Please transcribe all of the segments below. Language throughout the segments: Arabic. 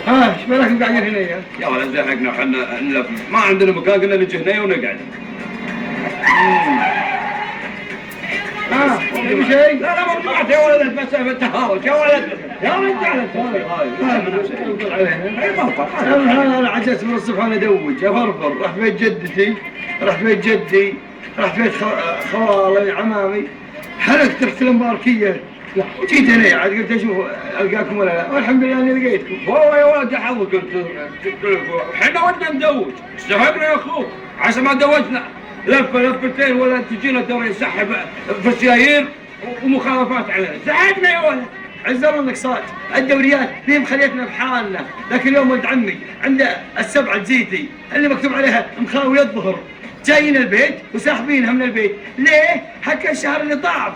ايش بالك قاعدين هنا يا ولد؟ زهقنا احنا ما عندنا مكان، قلنا نجي هنا ونقعد. في شيء؟ لا ما طلعت يا ولد، بس تهاوش يا ولد. يا ولد انا عجزت من الصبح وانا ادوج افرفر. رحت بيت جدتي، رحت بيت جدي، رحت بيت خوالي عمامي، حركت رحت المباركيه وجيت هنا عاد قلت اشوف القاكم ولا لا، والحمد لله اني لقيتكم. والله يا ولد حظك انت، احنا ودنا ندوج، استفقنا يا اخوك، عسى ما دوجنا لفتين ولا تجينا ترى يسحب في السيايير ومخالفات علينا، زعجنا يا ولد. عز الله انك صاد، الدوريات هي مخليتنا بحالنا، لكن اليوم ولد عمي عنده السبعه زيتي اللي مكتوب عليها مخاوي الظهر، جايين البيت وساحبينها من البيت، ليه؟ حق الشهر اللي طاف،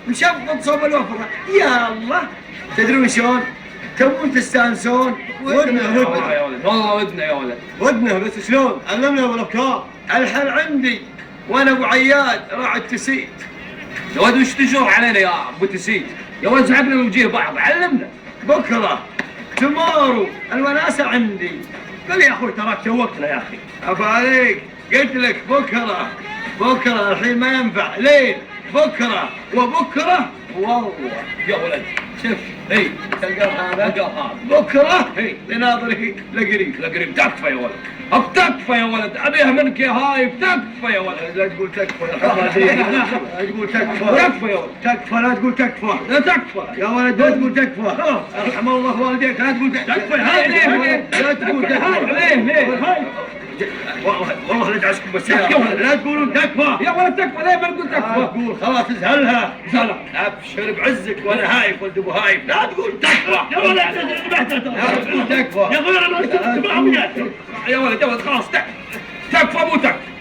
مشفط صوب الوفره، يا الله. تدرون شلون؟ تبون تستانسون؟ ودنا يا ولد، والله ودنا يا ولد، ودنا، بس شلون؟ علمنا بالافكار. الحل عندي وانا ابو عياد راعي التسيت. يا ولد وش تجور علينا يا ابو تسيت؟ يا ولد زعقنا من وجيه بعض، علمنا. بكره تمارو الوناسه عندي. قل يا اخوي تراك شوقتنا يا اخي. عفا عليك، قلت لك بكره الحين ما ينفع. ليه؟ بكره وبكره والله يا ولد شوف اي تلقى هذا هذا بكره اي لناظره لقريب. تكفى يا ولد، تكفى يا ولد، ابيها منك يا هايف، تكفى يا ولد. لا تقول تكفى لا تقول تكفى. تكفى يا ولد، تكفى لا تقول تكفى. لا تكفى يا ولد لا تقول تكفى. ارحم الله والديك، لا تقول تكفى. ليه لا تقول تكفى. ليه والله لا تعسكم بس لا تقولون تكفى يا ولد تكفى. ليه ما نقول تكفى؟ تقول خلاص ازهلها. زلها ابشر بعزك وانا هايف ولد ابو هايف. لا تقول تكفى يا ولد، لا تقول تكفى يا ولد خلاص تكفى مو تكفى.